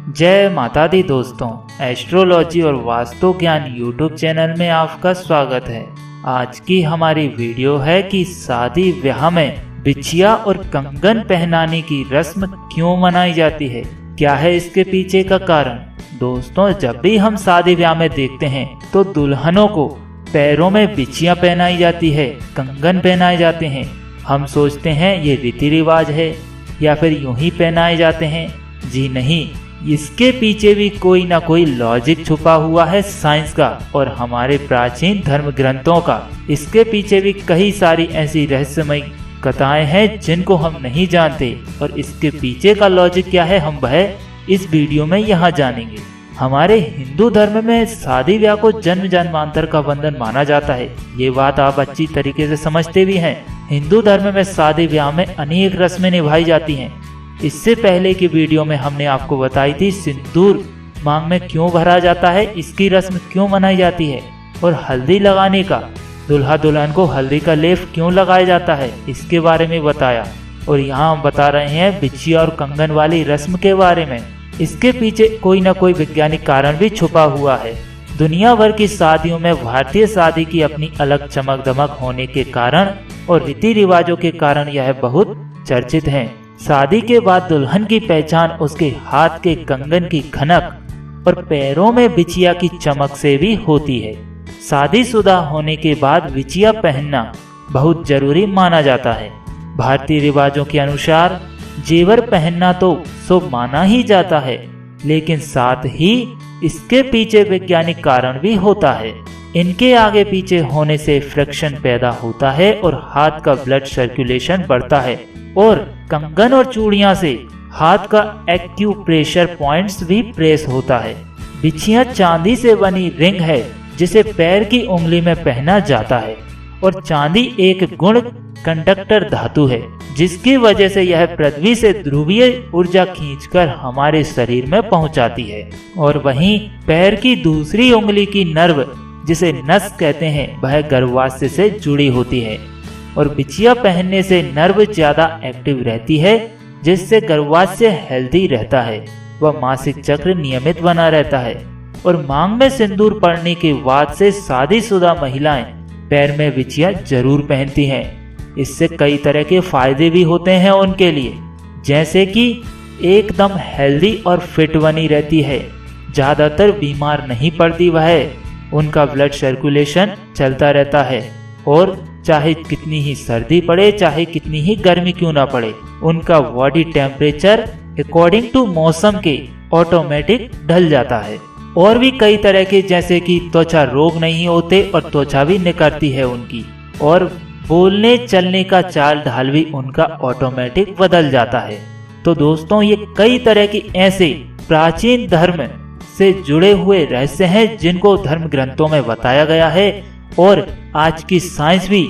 जय माता दी दोस्तों, एस्ट्रोलॉजी और वास्तु ज्ञान यूट्यूब चैनल में आपका स्वागत है। आज की हमारी वीडियो है कि शादी ब्याह में बिछिया और कंगन पहनाने की रस्म क्यों मनाई जाती है, क्या है इसके पीछे का कारण। दोस्तों, जब भी हम शादी ब्याह में देखते हैं तो दुल्हनों को पैरों में बिछिया पहनाई जाती है, कंगन पहनाए जाते हैं। हम सोचते हैं ये रीति रिवाज है या फिर यूं ही पहनाए जाते हैं। जी नहीं, इसके पीछे भी कोई ना कोई लॉजिक छुपा हुआ है साइंस का और हमारे प्राचीन धर्म ग्रंथों का। इसके पीछे भी कई सारी ऐसी रहस्यमयी कथाएं हैं जिनको हम नहीं जानते और इसके पीछे का लॉजिक क्या है हम वह इस वीडियो में यहाँ जानेंगे। हमारे हिंदू धर्म में शादी ब्याह को जन्म जन्मांतर का बंधन माना जाता है। ये बात आप अच्छी तरीके से समझते भी हैं। हिंदू धर्म में शादी ब्याह में अनेक रस्में निभाई जाती हैं। इससे पहले की वीडियो में हमने आपको बताई थी सिंदूर मांग में क्यों भरा जाता है, इसकी रस्म क्यों मनाई जाती है और हल्दी लगाने का, दुल्हा दुल्हन को हल्दी का लेप क्यों लगाया जाता है, इसके बारे में बताया। और यहाँ हम बता रहे हैं बिछिया और कंगन वाली रस्म के बारे में। इसके पीछे कोई ना कोई वैज्ञानिक कारण भी छुपा हुआ है। दुनिया भर की शादियों में भारतीय शादी की अपनी अलग चमक दमक होने के कारण और रीति रिवाजों के कारण यह बहुत चर्चित है। शादी के बाद दुल्हन की पहचान उसके हाथ के कंगन की खनक और पैरों में बिछिया की चमक से भी होती है। शादीशुदा होने के बाद बिछिया पहनना बहुत जरूरी माना जाता है। भारतीय रिवाजों के अनुसार जेवर पहनना तो शुभ माना ही जाता है, लेकिन साथ ही इसके पीछे वैज्ञानिक कारण भी होता है। इनके आगे पीछे होने से फ्रिक्शन पैदा होता है और हाथ का ब्लड सर्कुलेशन बढ़ता है और कंगन और चूड़ियां से हाथ का एक्यूप्रेशर पॉइंट्स भी प्रेस होता है। बिछिया चांदी से बनी रिंग है जिसे पैर की उंगली में पहना जाता है और चांदी एक गुण कंडक्टर धातु है जिसकी वजह से यह पृथ्वी से ध्रुवीय ऊर्जा खींचकर हमारे शरीर में पहुंचाती है। और वहीं पैर की दूसरी उंगली की नर्व जिसे नस कहते हैं वह गर्भाशय से जुड़ी होती है और बिछिया पहनने से नर्व ज्यादा एक्टिव रहती है जिससे गर्भाशय हेल्दी रहता है व मासिक चक्र नियमित बना रहता है। और मांग में सिंदूर पड़ने के बाद से शादीशुदा महिलाएं पैर में बिछिया जरूर पहनती हैं। इससे कई तरह के फायदे भी होते हैं उनके लिए, जैसे कि एकदम हेल्दी और फिट बनी रहती है, ज्यादातर बीमार नहीं पड़ती वह, उनका ब्लड सर्कुलेशन चलता रहता है और चाहे कितनी ही सर्दी पड़े चाहे कितनी ही गर्मी क्यों ना पड़े, उनका बॉडी टेम्परेचर अकॉर्डिंग टू मौसम के ऑटोमेटिक ढल जाता है। और भी कई तरह के जैसे कि त्वचा रोग नहीं होते और त्वचा भी निकलती है उनकी, और बोलने चलने का चाल ढाल भी उनका ऑटोमेटिक बदल जाता है। तो दोस्तों, ये कई तरह के ऐसे प्राचीन धर्म से जुड़े हुए रहस्य हैं जिनको धर्म ग्रंथों में बताया गया है और आज की साइंस भी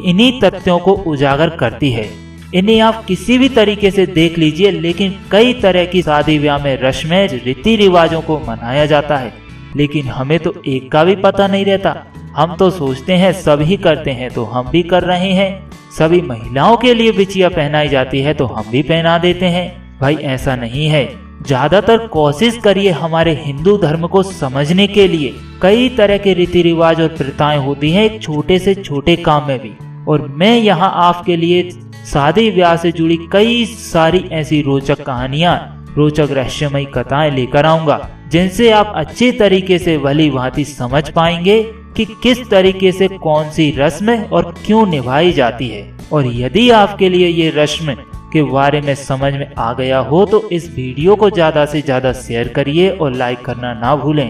इन्हीं तथ्यों को उजागर करती है। इन्हें आप किसी भी तरीके से देख लीजिए, लेकिन कई तरह की शादी ब्याह में रस्में रीति रिवाजों को मनाया जाता है, लेकिन हमें तो एक का भी पता नहीं रहता। हम तो सोचते हैं सभी करते हैं तो हम भी कर रहे हैं, सभी महिलाओं के लिए बिछिया पहनाई जाती है तो हम भी पहना देते हैं। भाई ऐसा नहीं है। ज्यादातर कोशिश करिए हमारे हिंदू धर्म को समझने के लिए। कई तरह के रीति रिवाज और प्रथाएं होती हैं एक छोटे से छोटे काम में भी, और मैं यहाँ आपके लिए शादी ब्याह से जुड़ी कई सारी ऐसी रोचक कहानियां, रोचक रहस्यमयी कथाएं लेकर आऊंगा जिनसे आप अच्छी तरीके से भली भांति समझ पाएंगे कि किस तरीके से कौन सी रस्म और क्यों निभाई जाती है। और यदि आपके लिए ये रस्म के बारे में समझ में आ गया हो तो इस वीडियो को ज्यादा से ज्यादा शेयर करिए और लाइक करना ना भूलें,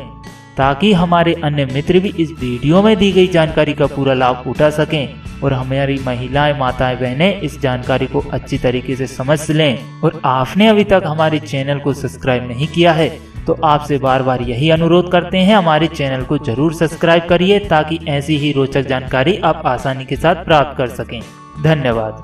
ताकि हमारे अन्य मित्र भी इस वीडियो में दी गई जानकारी का पूरा लाभ उठा सकें और हमारी महिलाएं, माताएं, बहनें इस जानकारी को अच्छी तरीके से समझ लें। और आपने अभी तक हमारे चैनल को सब्सक्राइब नहीं किया है तो आपसे बार बार यही अनुरोध करते हैं, हमारे चैनल को जरूर सब्सक्राइब करिए ताकि ऐसी ही रोचक जानकारी आप आसानी के साथ प्राप्त कर सकें। धन्यवाद।